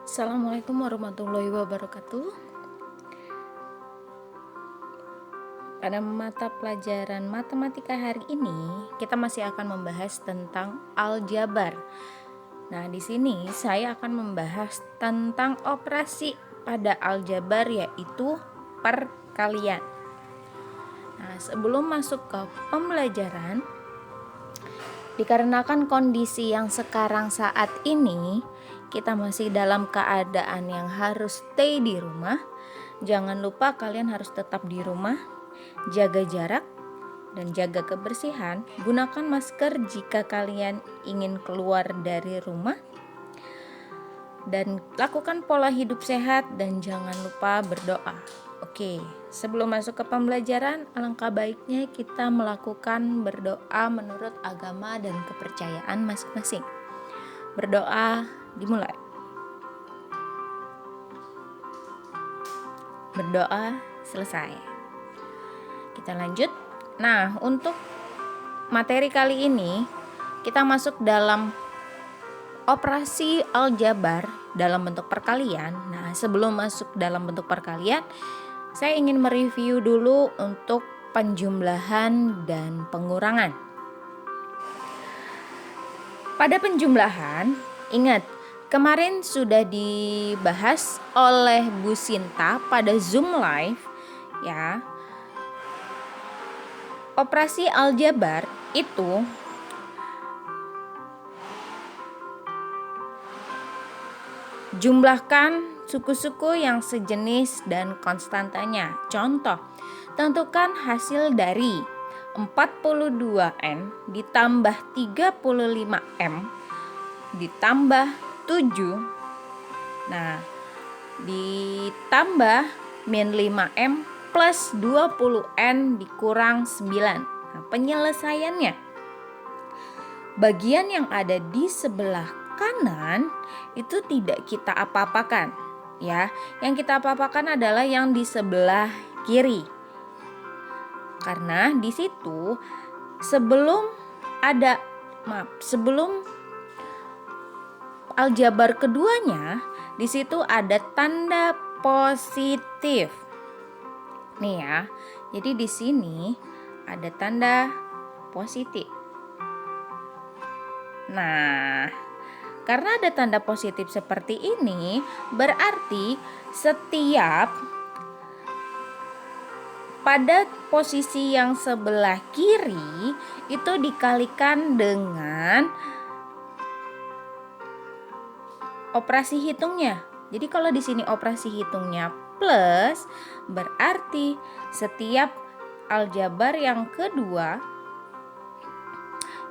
Assalamualaikum warahmatullahi wabarakatuh. Pada mata pelajaran matematika hari ini, kita masih akan membahas tentang aljabar. Nah, di sini saya akan membahas tentang operasi pada aljabar, yaitu perkalian. Nah, sebelum masuk ke pembelajaran, dikarenakan kondisi yang sekarang saat ini kita masih dalam keadaan yang harus stay di rumah. Jangan lupa kalian harus tetap di rumah, jaga jarak dan jaga kebersihan. Gunakan masker jika kalian ingin keluar dari rumah. Dan lakukan pola hidup sehat dan jangan lupa berdoa. Oke, sebelum masuk ke pembelajaran, alangkah baiknya kita melakukan berdoa menurut agama dan kepercayaan masing-masing. Berdoa dimulai. Berdoa selesai. Kita lanjut. Nah, untuk materi kali ini kita masuk dalam operasi aljabar dalam bentuk perkalian. Nah, sebelum masuk dalam bentuk perkalian, saya ingin mereview dulu untuk penjumlahan dan pengurangan. Pada penjumlahan, ingat kemarin sudah dibahas oleh Bu Sinta pada Zoom Live ya. Operasi aljabar itu jumlahkan suku-suku yang sejenis dan konstantanya. Contoh, tentukan hasil dari 42N ditambah 35M ditambah 7. Nah, ditambah min 5M plus 20N dikurang 9. Nah, penyelesaiannya, bagian yang ada di sebelah kanan itu tidak kita apa-apakan ya. Yang kita apa-apakan adalah yang di sebelah kiri. Karena di situ sebelum aljabar keduanya, di situ ada tanda positif. Nih ya. Jadi di sini ada tanda positif. Nah, karena ada tanda positif seperti ini, berarti setiap pada posisi yang sebelah kiri itu dikalikan dengan operasi hitungnya. Jadi kalau di sini operasi hitungnya plus, berarti setiap aljabar yang kedua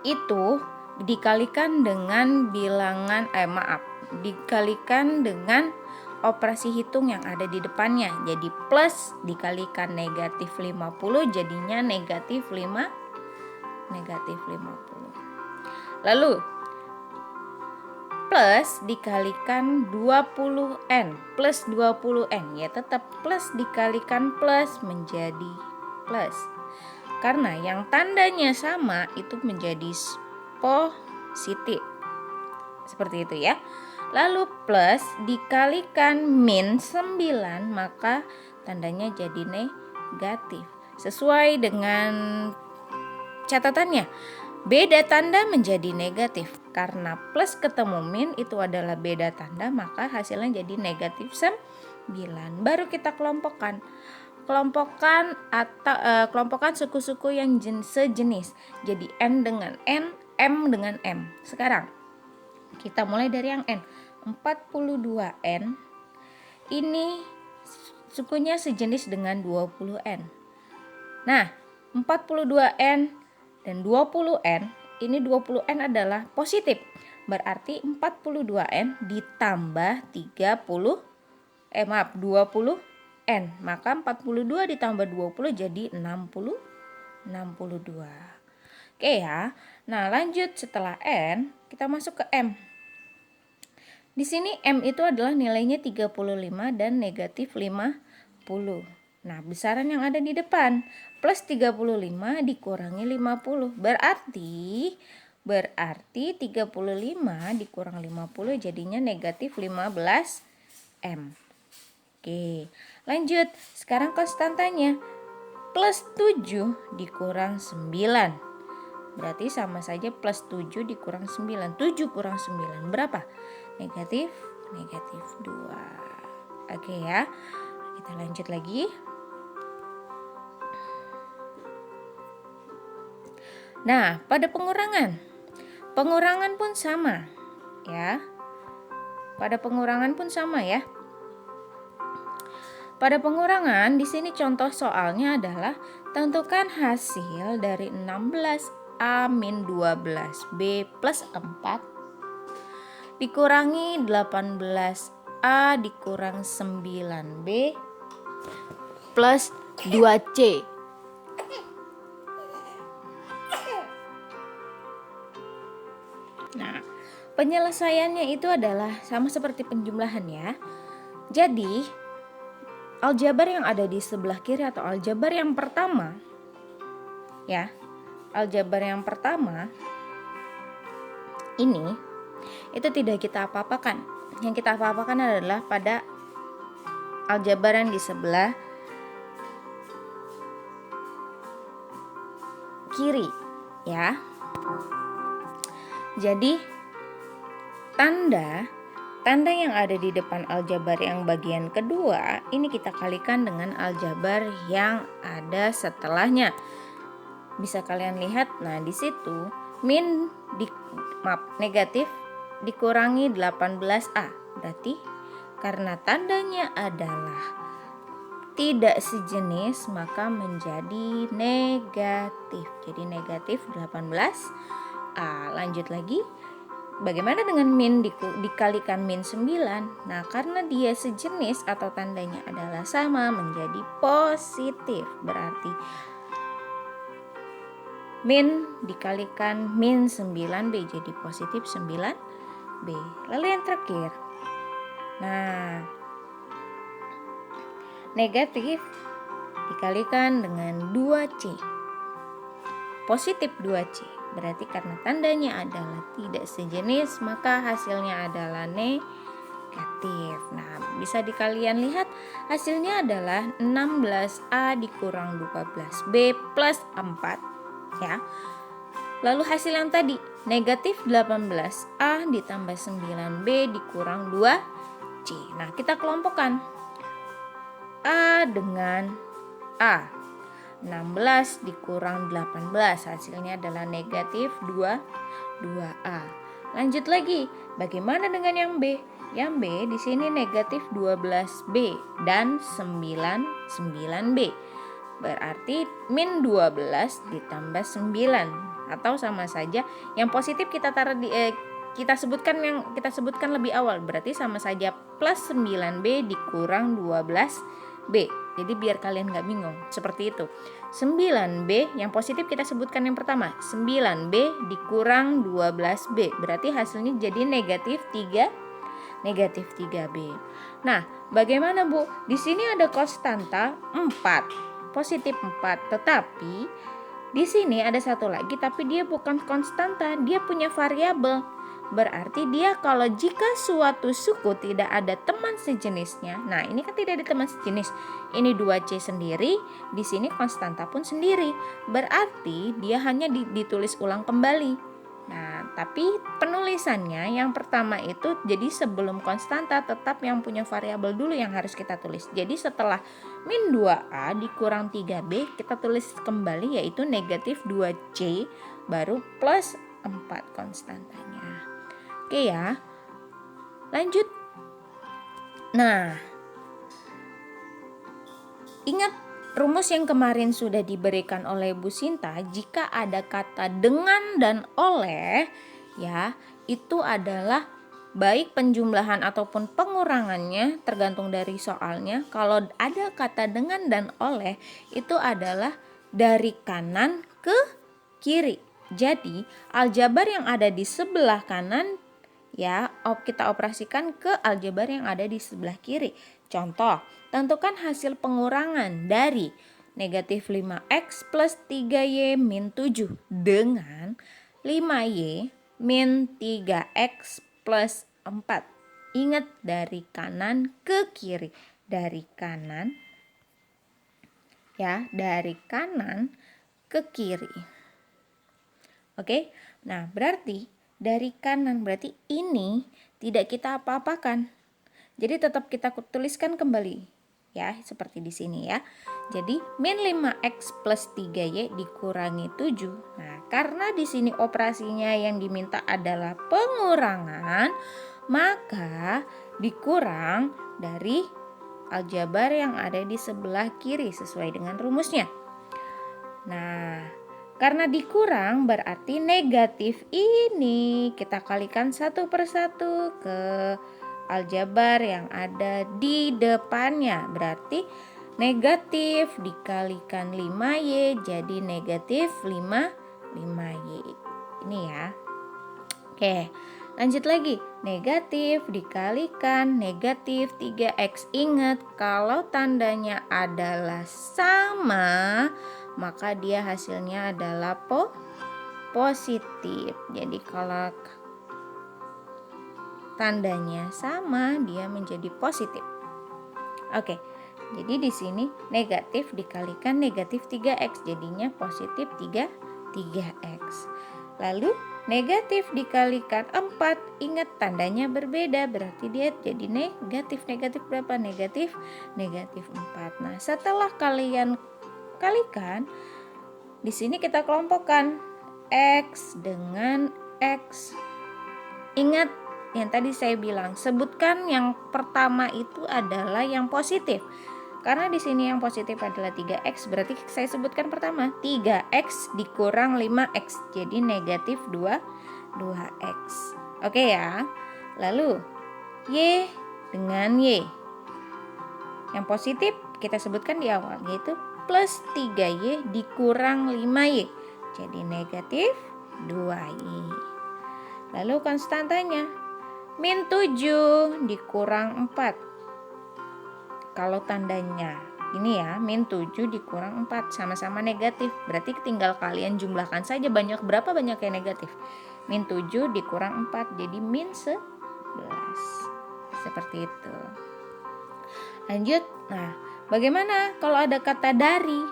itu dikalikan dengan dikalikan dengan operasi hitung yang ada di depannya. Jadi plus dikalikan negatif 50 jadinya negatif 50. Lalu plus dikalikan 20N plus 20N, ya tetap plus dikalikan plus menjadi plus. Karena yang tandanya sama itu menjadi positif. Seperti itu ya. Lalu plus dikalikan min 9 maka tandanya jadi negatif. Sesuai dengan catatannya, beda tanda menjadi negatif. Karena plus ketemu min itu adalah beda tanda, maka hasilnya jadi negatif 9. Baru kita kelompokkan. Kelompokkan suku-suku yang sejenis. Jadi N dengan N, M dengan M. Sekarang kita mulai dari yang N. 42N ini sukunya sejenis dengan 20N. Nah, 42N dan 20N, ini 20N adalah positif. Berarti 42N ditambah 20N. Maka 42 ditambah 20 jadi 62. Oke ya. Nah, lanjut setelah N, kita masuk ke M. Di sini M itu adalah nilainya 35 dan negatif 50. Nah, besaran yang ada di depan plus 35 dikurangi 50. Berarti Berarti 35 dikurang 50 jadinya negatif 15M. Oke, lanjut. Sekarang konstantanya. Plus 7 dikurang 9. Berarti sama saja plus 7 dikurang 9. 7 kurang 9 berapa? Negatif 2. Oke ya. Kita lanjut lagi. Nah, pada pengurangan pun sama ya. Pada pengurangan pun sama ya. Pada pengurangan di sini contoh soalnya adalah tentukan hasil dari 16A min 12B plus 4 dikurangi 18A dikurang 9B plus 2C. Nah, penyelesaiannya itu adalah sama seperti penjumlahan ya. Jadi, aljabar yang ada di sebelah kiri atau aljabar yang pertama ya, aljabar yang pertama ini itu tidak kita apa-apakan. Yang kita apa-apakan adalah pada aljabar yang di sebelah kiri ya. Jadi tanda yang ada di depan aljabar yang bagian kedua ini kita kalikan dengan aljabar yang ada setelahnya. Bisa kalian lihat, nah di situ negatif dikurangi 18A. Berarti karena tandanya adalah tidak sejenis maka menjadi negatif. Jadi negatif 18A. Lanjut lagi. Bagaimana dengan min dikalikan min 9? Nah, karena dia sejenis atau tandanya adalah sama menjadi positif. Berarti min dikalikan min 9B jadi positif 9B. Lalu yang terakhir. Nah, negatif dikalikan dengan 2C. Positif 2C. Berarti karena tandanya adalah tidak sejenis maka hasilnya adalah negatif. Nah, bisa kalian lihat hasilnya adalah 16A dikurang 12B plus 4 ya. Lalu hasil yang tadi negatif 18A ditambah 9B dikurang 2C. Nah, kita kelompokkan A dengan A. 16 dikurang 18 hasilnya adalah negatif 2A. Lanjut lagi, bagaimana dengan yang B? Yang B di sini negatif 12B dan 9B. Berarti min 12 ditambah 9 atau sama saja. Yang positif kita taruh di kita sebutkan lebih awal, berarti sama saja plus 9B dikurang 12B. Jadi biar kalian gak bingung, seperti itu. 9B yang positif kita sebutkan yang pertama, 9B dikurang 12B. Berarti hasilnya jadi negatif 3B. Nah, bagaimana Bu? Di sini ada konstanta 4, positif 4. Tetapi di sini ada satu lagi, tapi dia bukan konstanta, dia punya variabel. Berarti dia kalau jika suatu suku tidak ada teman sejenisnya, nah ini kan tidak ada teman sejenis, ini 2C sendiri, di sini konstanta pun sendiri. Berarti dia hanya ditulis ulang kembali. Nah, tapi penulisannya yang pertama itu jadi sebelum konstanta tetap yang punya variabel dulu yang harus kita tulis. Jadi setelah min 2A dikurang 3B kita tulis kembali yaitu negatif 2C baru plus 4 konstantanya. Oke ya, lanjut. Nah, ingat rumus yang kemarin sudah diberikan oleh Bu Sinta, jika ada kata dengan dan oleh, ya, itu adalah baik penjumlahan ataupun pengurangannya tergantung dari soalnya. Kalau ada kata dengan dan oleh, itu adalah dari kanan ke kiri. Jadi, aljabar yang ada di sebelah kanan ya kita operasikan ke aljabar yang ada di sebelah kiri. Contoh, tentukan hasil pengurangan dari negatif 5x plus 3y min 7 dengan 5Y min 3X plus 4. Ingat dari kanan ke kiri. Dari kanan ya, dari kanan ke kiri. Oke, nah berarti dari kanan berarti ini tidak kita apa-apakan. Jadi tetap kita tuliskan kembali ya, seperti di sini ya. Jadi min 5X plus 3Y dikurangi 7. Nah, karena di sini operasinya yang diminta adalah pengurangan, maka dikurang dari aljabar yang ada di sebelah kiri sesuai dengan rumusnya. Nah, karena dikurang berarti negatif ini kita kalikan satu persatu ke aljabar yang ada di depannya. Berarti negatif dikalikan 5Y jadi negatif 5Y. Ini ya. Oke, lanjut lagi. Negatif dikalikan negatif 3X. Ingat, kalau tandanya adalah sama, maka dia hasilnya adalah positif. Jadi kalau tandanya sama, dia menjadi positif. Oke, jadi di sini negatif dikalikan negatif 3X, jadinya positif 3X. Lalu negatif dikalikan 4, ingat tandanya berbeda, berarti dia jadi negatif. Negatif berapa? Negatif 4. Nah, setelah kalian kalikan, di sini kita kelompokkan X dengan X. Ingat yang tadi saya bilang, sebutkan yang pertama itu adalah yang positif. Karena di sini yang positif adalah 3X, berarti saya sebutkan pertama 3X dikurang 5X, jadi negatif 2X. Oke ya. Lalu Y dengan Y. Yang positif kita sebutkan di awal, yaitu plus 3Y dikurang 5Y, jadi negatif 2Y. Lalu konstantanya min 7 dikurang 4. Kalau tandanya ini ya, min 7 dikurang 4 sama-sama negatif. Berarti tinggal kalian jumlahkan saja berapa banyak yang negatif. Min 7 dikurang 4 jadi min 11. Seperti itu. Lanjut. Nah, bagaimana kalau ada kata dari?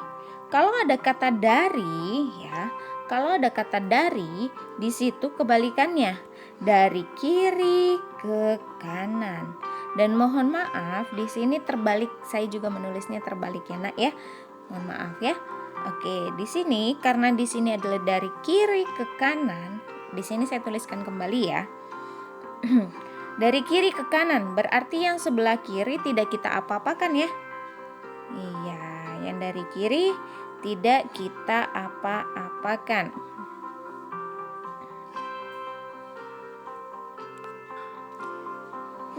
Kalau ada kata dari ya, kalau ada kata dari, di situ kebalikannya. Dari kiri ke kanan. Dan mohon maaf, di sini terbalik. Saya juga menulisnya terbalik ya, Nak ya. Mohon maaf ya. Oke, di sini karena di sini adalah dari kiri ke kanan, di sini saya tuliskan kembali ya. Dari kiri ke kanan berarti yang sebelah kiri tidak kita apa-apakan ya. Iya, yang dari kiri tidak kita apa-apakan.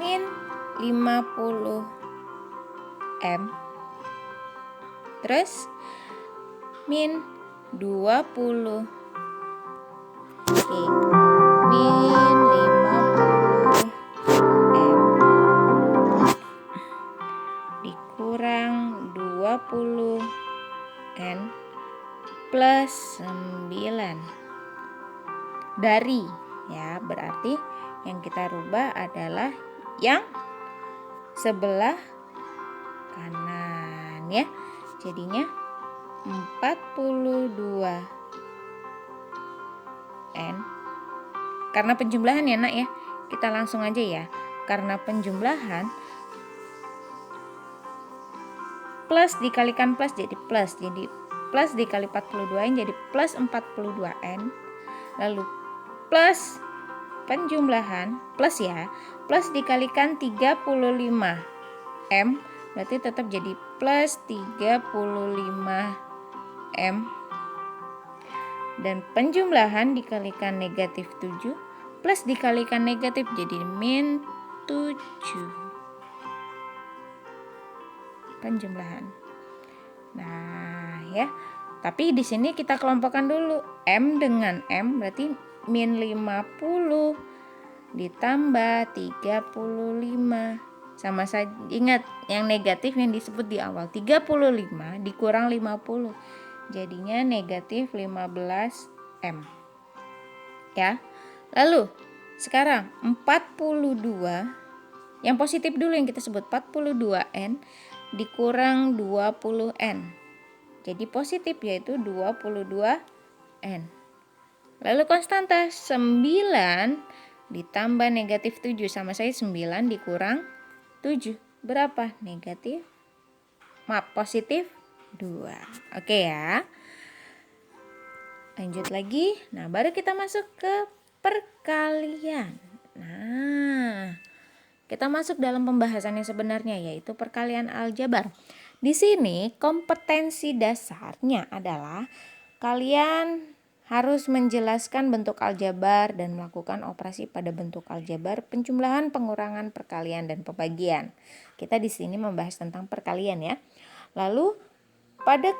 Min 50M terus min 20. Oke, min 50M dikurang 20N plus 9 dari ya, berarti yang kita rubah adalah yang sebelah kanan ya. Jadinya 42N. Karena penjumlahan ya, Nak ya. Kita langsung aja ya. Karena penjumlahan plus dikalikan plus jadi plus. Jadi plus dikali 42N jadi plus 42N. Lalu plus penjumlahan plus ya, plus dikalikan 35M berarti tetap jadi plus 35M, dan penjumlahan dikalikan negatif 7 plus dikalikan negatif jadi min 7 penjumlahan. Nah ya, tapi di sini kita kelompokkan dulu M dengan M, berarti min 50 ditambah 35 sama saja. Ingat yang negatif yang disebut di awal, 35 dikurang 50 jadinya negatif 15M. ya. Lalu sekarang 42, yang positif dulu yang kita sebut 42N dikurang 20N. Jadi positif yaitu 22N. Lalu konstanta 9 ditambah negatif 7 sama saya 9 dikurang 7. Berapa? Positif 2. Oke ya. Lanjut lagi. Nah, baru kita masuk ke perkalian. Nah, kita masuk dalam pembahasan yang sebenarnya yaitu perkalian aljabar. Di sini kompetensi dasarnya adalah kalian harus menjelaskan bentuk aljabar dan melakukan operasi pada bentuk aljabar, penjumlahan, pengurangan, perkalian, dan pembagian. Kita di sini membahas tentang perkalian ya. Lalu pada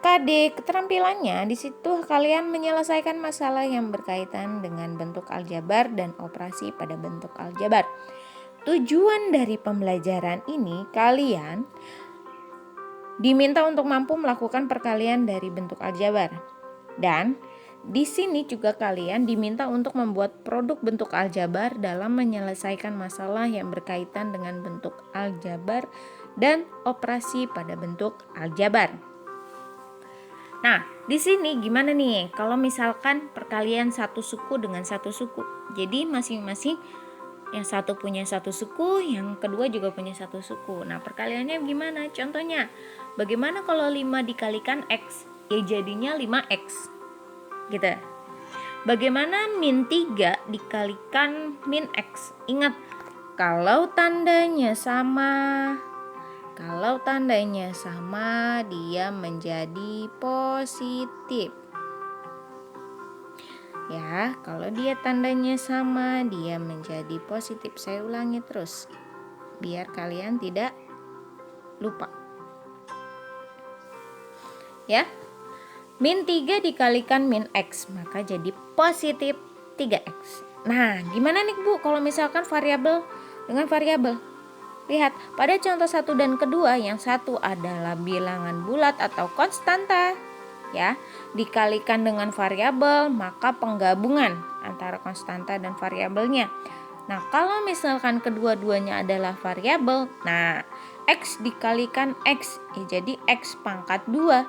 KD keterampilannya di situ kalian menyelesaikan masalah yang berkaitan dengan bentuk aljabar dan operasi pada bentuk aljabar. Tujuan dari pembelajaran ini kalian diminta untuk mampu melakukan perkalian dari bentuk aljabar. Dan di sini juga kalian diminta untuk membuat produk bentuk aljabar dalam menyelesaikan masalah yang berkaitan dengan bentuk aljabar dan operasi pada bentuk aljabar. Nah, di sini gimana nih kalau misalkan perkalian satu suku dengan satu suku. Jadi masing-masing yang satu punya satu suku, yang kedua juga punya satu suku. Nah, perkaliannya gimana? Contohnya, bagaimana kalau 5 dikalikan X? Ya jadinya 5X. Gitu. Bagaimana min 3 dikalikan min X? Ingat, kalau tandanya sama, dia menjadi positif. Ya, kalau dia tandanya sama, dia menjadi positif. Saya ulangi terus, biar kalian tidak lupa. Ya, min 3 dikalikan min X, maka jadi positif 3X. Nah, gimana nih Bu kalau misalkan variabel dengan variabel? Lihat, pada contoh 1 dan kedua, yang satu adalah bilangan bulat atau konstanta, ya, dikalikan dengan variabel, maka penggabungan antara konstanta dan variabelnya. Nah, kalau misalkan kedua-duanya adalah variabel, nah, X dikalikan X, ya jadi X pangkat 2,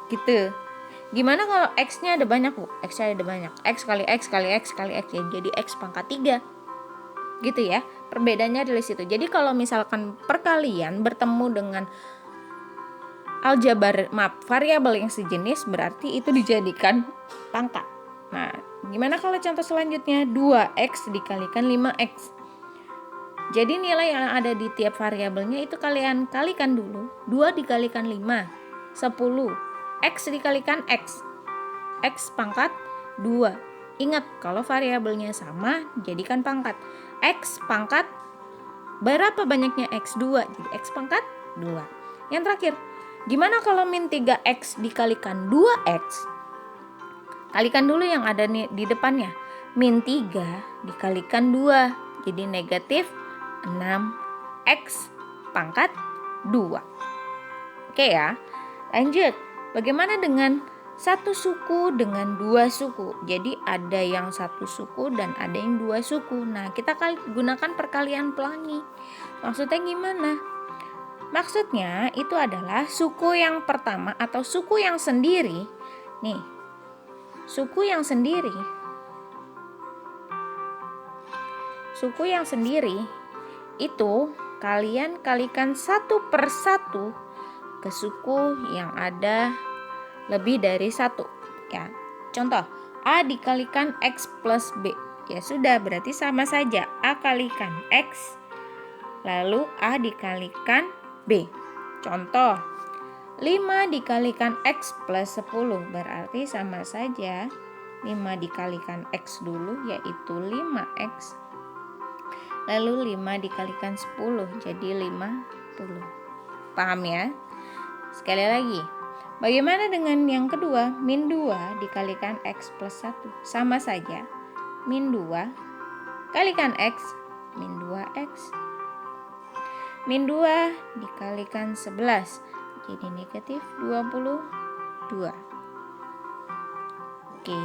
gitu. Gimana kalau X-nya ada banyak Bu? X-nya ada banyak, X kali X kali X kali X, ya jadi X pangkat 3. Gitu ya, perbedaannya dari situ. Jadi kalau misalkan perkalian bertemu dengan variabel yang sejenis, berarti itu dijadikan pangkat. Nah, gimana kalau contoh selanjutnya 2X dikalikan 5X? Jadi nilai yang ada di tiap variabelnya itu kalian kalikan dulu. 2 dikalikan 5, 10. X dikalikan X, X pangkat 2. Ingat, kalau variabelnya sama, jadikan pangkat. X pangkat berapa banyaknya X? 2, jadi X pangkat 2. Yang terakhir, gimana kalau min 3X dikalikan 2X? Kalikan dulu yang ada di depannya. Min 3 dikalikan 2, jadi negatif 6X pangkat 2. Oke ya, lanjut. Bagaimana dengan satu suku dengan dua suku? Jadi ada yang satu suku dan ada yang dua suku. Nah, kita gunakan perkalian pelangi. Maksudnya gimana? Maksudnya itu adalah suku yang pertama atau suku yang sendiri. Nih, suku yang sendiri itu kalian kalikan satu per satu ke suku yang ada lebih dari satu, ya. Contoh, A dikalikan X plus B, ya sudah, berarti sama saja, A kalikan X lalu A dikalikan B. Contoh, 5 dikalikan X plus 10, berarti sama saja 5 dikalikan X dulu, yaitu 5X, lalu 5 dikalikan 10, jadi 50. Paham ya? Sekali lagi, bagaimana dengan yang kedua? Min 2 dikalikan X plus 1, sama saja, min 2 kalikan X, min 2X. Min 2 dikalikan 11, jadi negatif 22. Oke,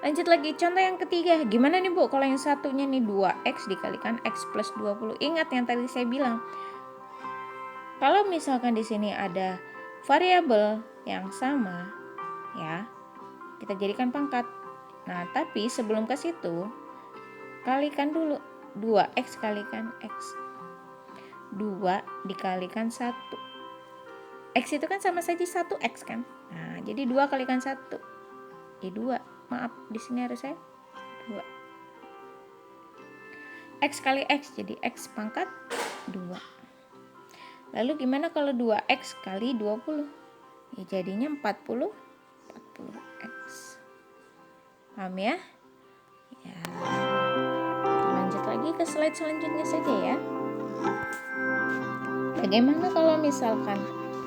Lanjut lagi contoh yang ketiga. Gimana nih Bu kalau yang satunya nih 2x dikalikan x plus 20. Ingat yang tadi saya bilang. Kalau misalkan di sini ada variabel yang sama ya, kita jadikan pangkat. Nah, tapi sebelum ke situ kalikan dulu 2x kalikan x. 2 dikalikan 1. X itu kan sama saja 1x kan. Nah, jadi 2 kalikan 1. 2. Maaf, di sini harus saya 2. X kali X jadi X pangkat 2. Lalu gimana kalau 2X kali 20? Ya jadinya 40 40X. Paham ya? Ya. Lanjut lagi ke slide selanjutnya saja ya. Bagaimana kalau misalkan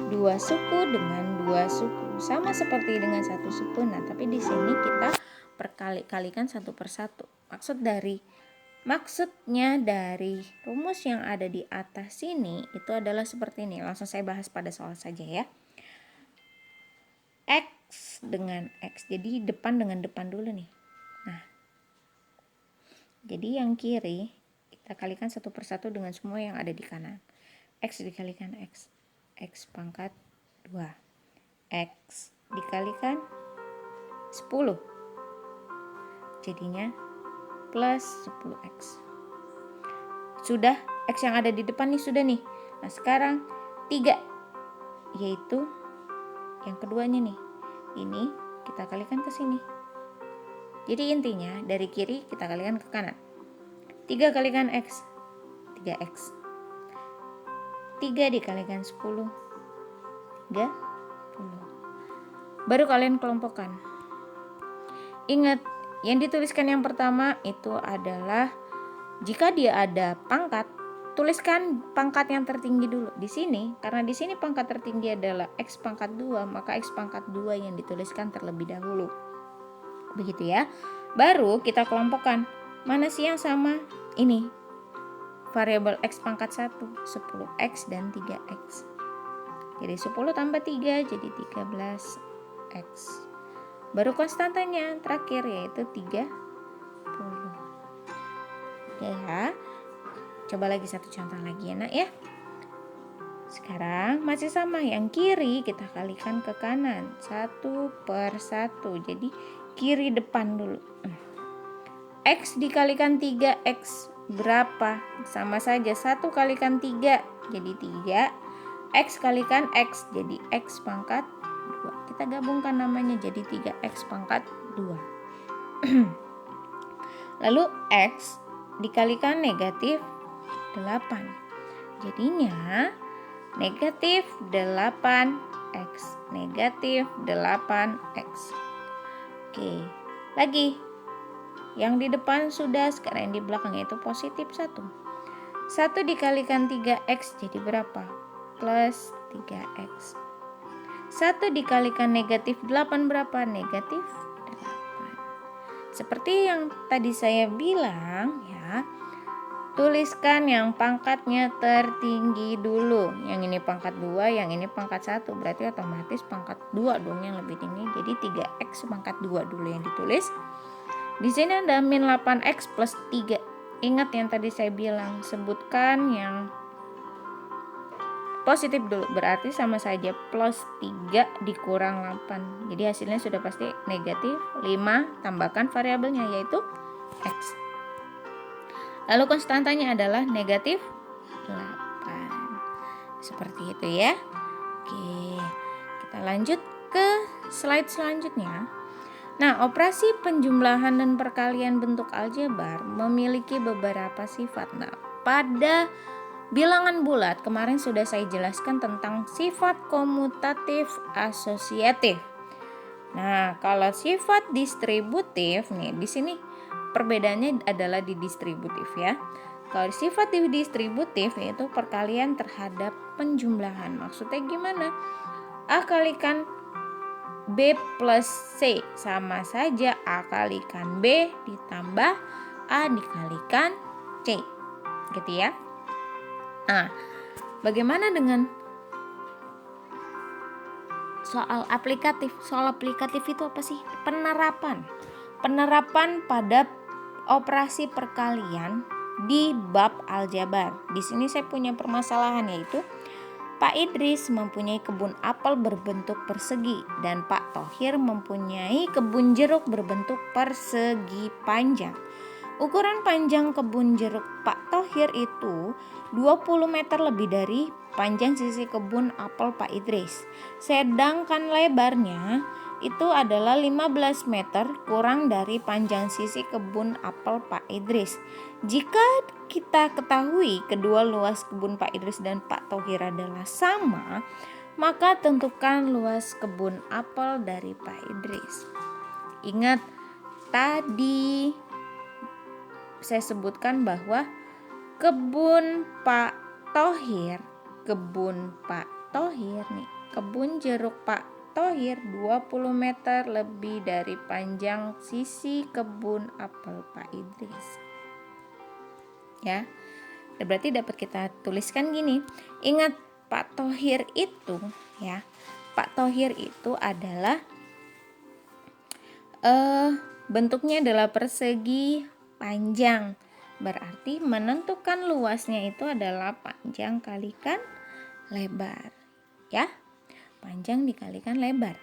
2 suku dengan 2 suku? Sama seperti dengan 1 suku. Nah, tapi di sini kita perkalikan satu per satu. Maksudnya dari rumus yang ada di atas sini itu adalah seperti ini. Langsung saya bahas pada soal saja ya. X dengan X. Jadi depan dengan depan dulu nih. Nah, jadi yang kiri kita kalikan satu per satu dengan semua yang ada di kanan. X dikalikan X. X pangkat 2. X dikalikan 10. Jadinya plus 10x. Sudah, x yang ada di depan nih sudah nih. Nah, sekarang 3, yaitu yang keduanya nih. Ini kita kalikan ke sini. Jadi intinya dari kiri kita kalikan ke kanan. 3 kalikan x, 3x. 3 dikalikan 10, 30. Baru kalian kelompokkan. Ingat, yang dituliskan yang pertama itu adalah jika dia ada pangkat, tuliskan pangkat yang tertinggi dulu. Di sini, karena di sini pangkat tertinggi adalah x pangkat 2, maka x pangkat 2 yang dituliskan terlebih dahulu. Begitu ya. Baru kita kelompokkan. Mana sih yang sama? Ini. Variabel x pangkat 1, 10x dan 3x. Jadi 10 tambah 3 jadi 13x. Baru konstantanya terakhir yaitu 30. Ya. Coba lagi satu contoh lagi ya nak ya. Sekarang masih sama, yang kiri kita kalikan ke kanan 1 per 1. Jadi kiri depan dulu. X dikalikan 3x berapa? Sama saja, 1 kalikan 3 jadi 3. X kalikan X jadi X pangkat 2. Kita gabungkan namanya jadi 3X pangkat 2. Lalu X dikalikan negatif 8. Jadinya negatif 8X. Negatif 8X. Oke, lagi. Yang di depan sudah, sekarang yang di belakang yaitu positif 1. 1 dikalikan 3X jadi berapa? Plus 3X. 1 dikalikan negatif 8 berapa? Negatif 8. Seperti yang tadi saya bilang ya, tuliskan yang pangkatnya tertinggi dulu. Yang ini pangkat 2, yang ini pangkat 1. Berarti otomatis pangkat 2 dong yang lebih tinggi. Jadi 3x pangkat 2 dulu yang ditulis. Di sini ada min 8x plus 3. Ingat yang tadi saya bilang, sebutkan yang positif dulu, berarti sama saja plus 3 dikurang 8. Jadi hasilnya sudah pasti negatif 5, tambahkan variabelnya yaitu x. Lalu konstantanya adalah negatif 8. Seperti itu ya. Oke, kita lanjut ke slide selanjutnya. Nah, operasi penjumlahan dan perkalian bentuk aljabar memiliki beberapa sifat. Nah, pada bilangan bulat kemarin sudah saya jelaskan tentang sifat komutatif asosiatif. Nah, kalau sifat distributif nih, di sini perbedaannya adalah di distributif ya. Kalau sifat distributif yaitu perkalian terhadap penjumlahan. Maksudnya gimana? A kalikan B plus C sama saja A kalikan B ditambah A dikalikan C. Gitu ya. Nah, bagaimana dengan soal aplikatif? Soal aplikatif itu apa sih? Penerapan. penerapan pada operasi perkalian di bab aljabar. Di sini saya punya permasalahan, yaitu Pak Idris mempunyai kebun apel berbentuk persegi dan Pak Thohir mempunyai kebun jeruk berbentuk persegi panjang. Ukuran panjang kebun jeruk Pak Thohir itu 20 meter lebih dari panjang sisi kebun apel Pak Idris. Sedangkan lebarnya itu adalah 15 meter kurang dari panjang sisi kebun apel Pak Idris. Jika kita ketahui kedua luas kebun Pak Idris dan Pak Thohir adalah sama, maka tentukan luas kebun apel dari Pak Idris. Ingat, tadi saya sebutkan bahwa kebun Pak Thohir nih, kebun jeruk Pak Thohir 20 meter lebih dari panjang sisi kebun apel Pak Idris. Ya. Berarti dapat kita tuliskan gini. Ingat, Pak Thohir itu adalah bentuknya adalah persegi panjang. Berarti menentukan luasnya itu adalah panjang kalikan lebar. Ya. Panjang dikalikan lebar.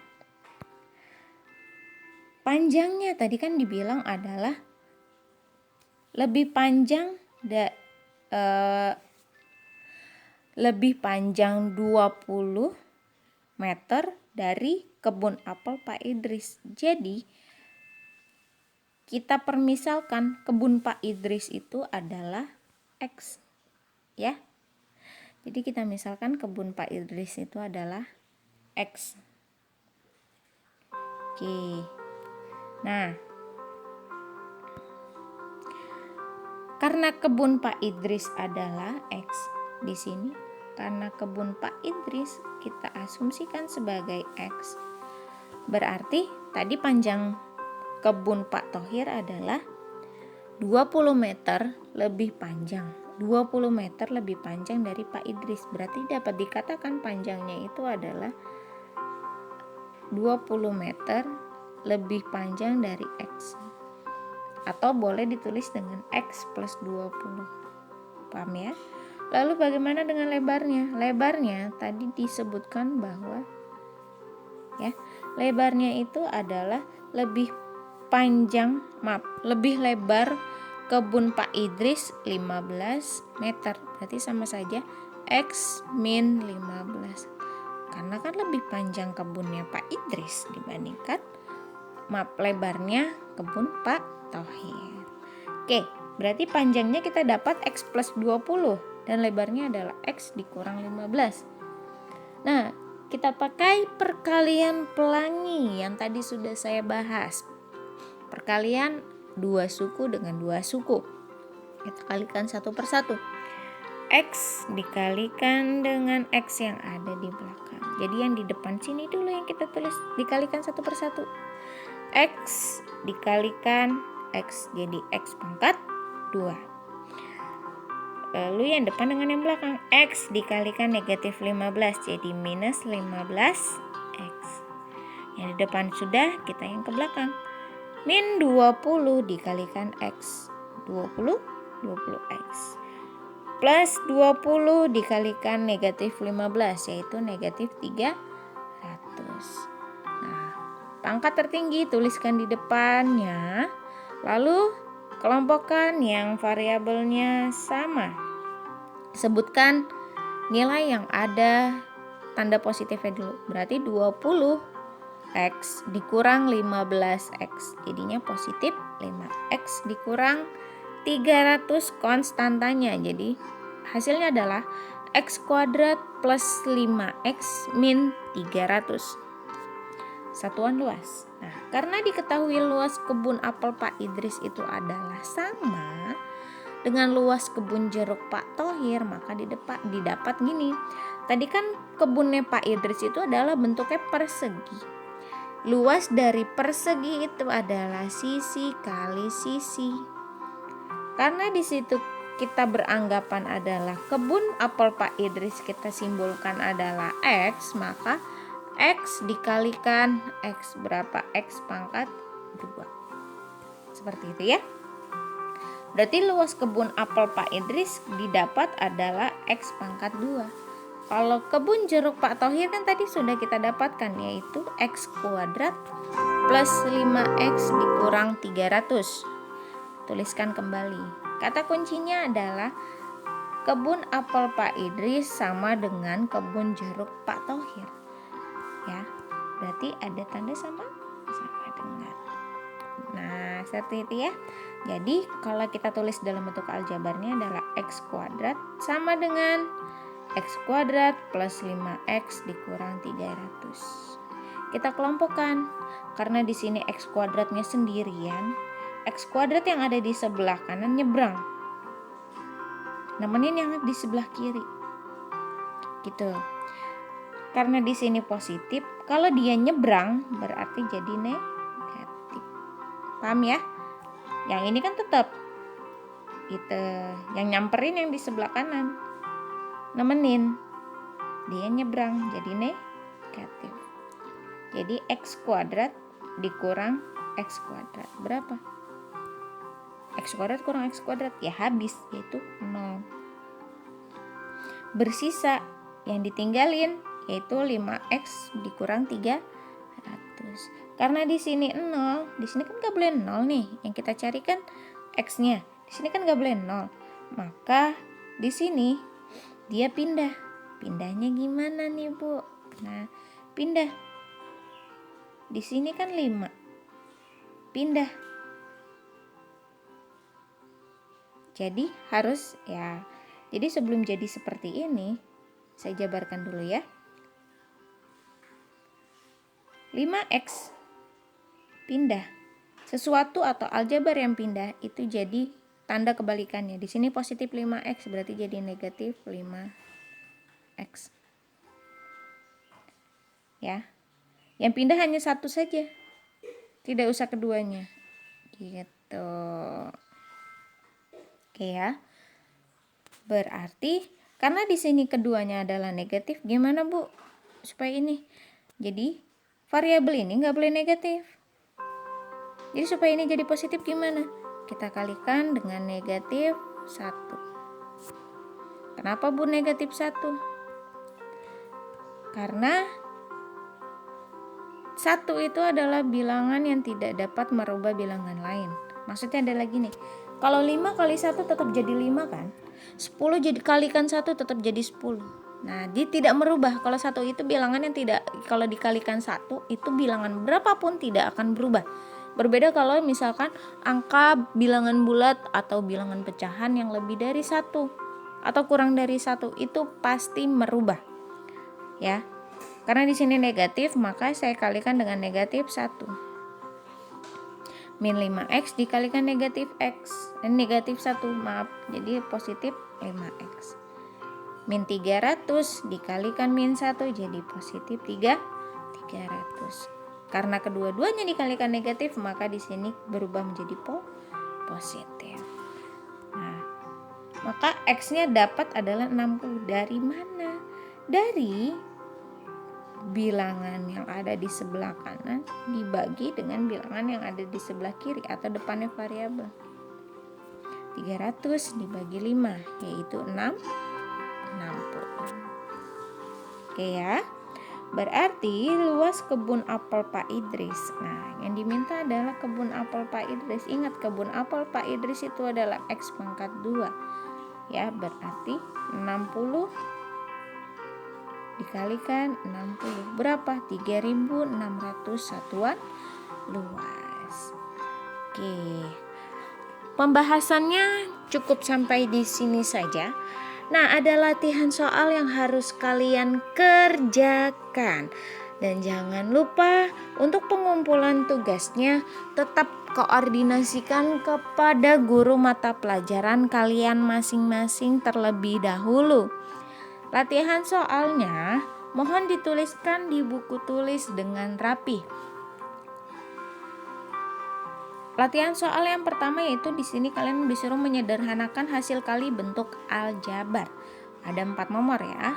Panjangnya tadi kan dibilang adalah lebih panjang 20 meter dari kebun apel Pak Idris. Jadi kita permisalkan kebun Pak Idris itu adalah X, ya. Jadi kita misalkan kebun Pak Idris itu adalah X. Oke. Nah, karena kebun Pak Idris adalah X di sini, karena kebun Pak Idris kita asumsikan sebagai X. Berarti tadi panjang kebun Pak Thohir adalah 20 meter lebih panjang. 20 meter lebih panjang dari Pak Idris. Berarti dapat dikatakan panjangnya itu adalah 20 meter lebih panjang dari X. Atau boleh ditulis dengan X plus 20. Paham ya? Lalu bagaimana dengan lebarnya? Lebarnya tadi disebutkan bahwa lebarnya itu adalah lebih lebar kebun Pak Idris 15 meter. Berarti sama saja X min 15. Karena kan lebih panjang kebunnya Pak Idris dibandingkan lebarnya kebun Pak Thohir. Oke, berarti panjangnya kita dapat X plus 20 dan lebarnya adalah X dikurang 15. Nah, kita pakai perkalian pelangi yang tadi sudah saya bahas. Perkalian 2 suku dengan 2 suku. Kita kalikan satu persatu. X dikalikan dengan X yang ada di belakang. Jadi yang di depan sini dulu yang kita tulis, dikalikan satu persatu. X dikalikan X, jadi X pangkat 2. Lalu yang depan dengan yang belakang, X dikalikan negatif 15, jadi minus 15X. Yang di depan sudah, kita yang ke belakang. Min 20 dikalikan X, 20X. Plus 20 dikalikan negatif 15, yaitu negatif 300. Nah, pangkat tertinggi tuliskan di depannya, lalu kelompokkan yang variabelnya sama. Sebutkan nilai yang ada tanda positifnya dulu. Berarti 20X dikurang 15X, jadinya positif 5X dikurang 300 konstantanya. Jadi hasilnya adalah X kuadrat plus 5X min 300. Satuan luas. Nah, karena diketahui luas kebun apel Pak Idris itu adalah sama dengan luas kebun jeruk Pak Thohir, maka didapat gini. Tadi kan kebunnya Pak Idris itu adalah bentuknya persegi. Luas dari persegi itu adalah sisi kali sisi. Karena di situ kita beranggapan adalah kebun apel Pak Idris kita simbolkan adalah X, maka X dikalikan X berapa? X pangkat 2. Seperti itu ya. Berarti luas kebun apel Pak Idris didapat adalah X pangkat 2. Kalau kebun jeruk Pak Thohir kan tadi sudah kita dapatkan, yaitu X kuadrat plus 5X dikurang 300. Tuliskan kembali. Kata kuncinya adalah kebun apel Pak Idris sama dengan kebun jeruk Pak Thohir. Ya, berarti ada tanda sama dengan. Nah, seperti itu ya. Jadi kalau kita tulis dalam bentuk aljabarnya adalah X kuadrat sama dengan X kuadrat plus 5X dikurang 300. Kita kelompokkan. Karena di sini X kuadratnya sendirian, X kuadrat yang ada di sebelah kanan nyebrang. Nemenin yang di sebelah kiri. Gitu. Karena di sini positif, kalau dia nyebrang berarti jadi negatif. Paham ya? Yang ini kan tetap gitu. Yang nyamperin yang di sebelah kanan. Nemenin. Dia nyebrang jadi negatif. Jadi X kuadrat dikurang X kuadrat berapa? X kuadrat kurang X kuadrat ya habis, yaitu 0. Bersisa yang ditinggalin yaitu 5X dikurang 300. Karena di sini 0, di sini kan gak boleh 0 nih. Yang kita cari kan X-nya. Di sini kan gak boleh 0. Maka di sini dia pindah. Pindahnya gimana nih, Bu? Nah, pindah. Di sini kan 5. Pindah. Jadi harus ya. Jadi sebelum jadi seperti ini, saya jabarkan dulu ya. 5X pindah. Sesuatu atau aljabar yang pindah itu jadi tanda kebalikannya. Di sini positif 5X berarti jadi negatif 5X. Ya. Yang pindah hanya satu saja. Tidak usah keduanya. Gitu. Oke ya. Berarti karena di sini keduanya adalah negatif, gimana Bu? Supaya ini. Jadi variabel ini nggak boleh negatif. Jadi supaya ini jadi positif gimana? Kita kalikan dengan negatif 1. Kenapa Bu negatif 1? Karena 1 itu adalah bilangan yang tidak dapat merubah bilangan lain. Maksudnya adalah gini. Kalau 5 kali 1 tetap jadi 5 kan? 10 jadi kalikan 1 tetap jadi 10. Nah, dia tidak merubah. Kalau 1 itu bilangan yang tidak, kalau dikalikan 1 itu bilangan berapapun tidak akan berubah. Berbeda kalau misalkan angka bilangan bulat atau bilangan pecahan yang lebih dari 1 atau kurang dari 1 itu pasti merubah. Ya. Karena di sini negatif, maka saya kalikan dengan negatif 1. Min 5X dikalikan negatif X. Negatif 1, maaf. Jadi positif 5X. Min 300 dikalikan min 1 jadi positif 300. Karena kedua-duanya dikalikan negatif, maka di sini berubah menjadi positif. Nah, maka X-nya dapat adalah 60. Dari mana? Dari bilangan yang ada di sebelah kanan dibagi dengan bilangan yang ada di sebelah kiri atau depannya variabel. 300 dibagi 5 yaitu 60. Oke ya. Berarti luas kebun apel Pak Idris. Nah, yang diminta adalah kebun apel Pak Idris. Ingat, kebun apel Pak Idris itu adalah X pangkat 2. Ya, berarti 60 dikalikan 60 berapa? 3.600 satuan luas. Oke. Pembahasannya cukup sampai di sini saja. Nah, ada latihan soal yang harus kalian kerjakan. Dan jangan lupa untuk pengumpulan tugasnya tetap koordinasikan kepada guru mata pelajaran kalian masing-masing terlebih dahulu. Latihan soalnya mohon dituliskan di buku tulis dengan rapi. Latihan soal yang pertama yaitu di sini kalian disuruh menyederhanakan hasil kali bentuk aljabar. Ada 4 nomor ya.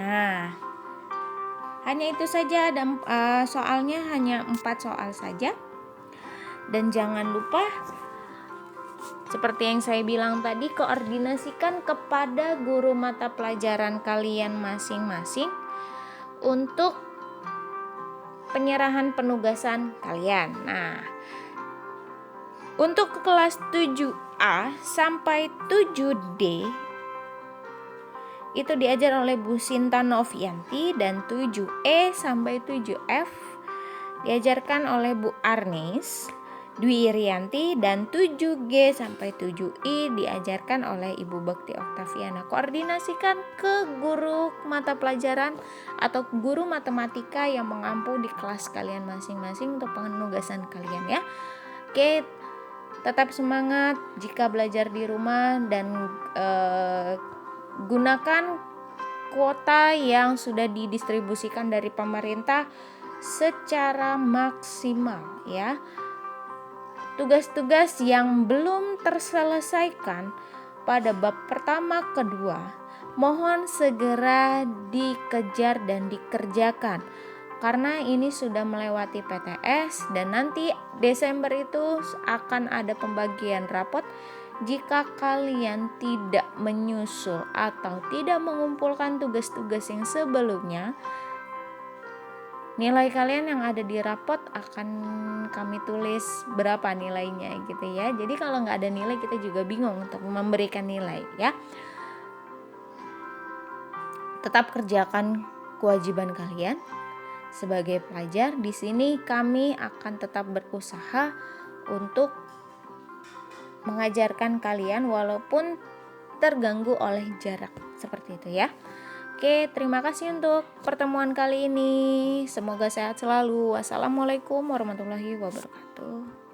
Nah, hanya itu saja, ada soalnya hanya 4 soal saja. Dan jangan lupa seperti yang saya bilang tadi, koordinasikan kepada guru mata pelajaran kalian masing-masing untuk penyerahan penugasan kalian. Nah, untuk kelas 7A sampai 7D itu diajar oleh Bu Sinta Novianti, dan 7E sampai 7F diajarkan oleh Bu Arnis Dwi Irianti, dan 7G sampai 7I diajarkan oleh Ibu Bekti Oktaviana. Koordinasikan ke guru mata pelajaran atau guru matematika yang mengampu di kelas kalian masing-masing untuk penugasan kalian ya. Oke, tetap semangat jika belajar di rumah, dan gunakan kuota yang sudah didistribusikan dari pemerintah secara maksimal ya. Tugas-tugas yang belum terselesaikan pada bab pertama, kedua, mohon segera dikejar dan dikerjakan, karena ini sudah melewati PTS dan nanti Desember itu akan ada pembagian rapot. Jika kalian tidak menyusul atau tidak mengumpulkan tugas-tugas yang sebelumnya, nilai kalian yang ada di rapot akan kami tulis berapa nilainya gitu ya. Jadi kalau nggak ada nilai, kita juga bingung untuk memberikan nilai ya. Tetap kerjakan kewajiban kalian sebagai pelajar. Di sini kami akan tetap berusaha untuk mengajarkan kalian walaupun terganggu oleh jarak, seperti itu ya. Oke, terima kasih untuk pertemuan kali ini. Semoga sehat selalu. Wassalamualaikum warahmatullahi wabarakatuh.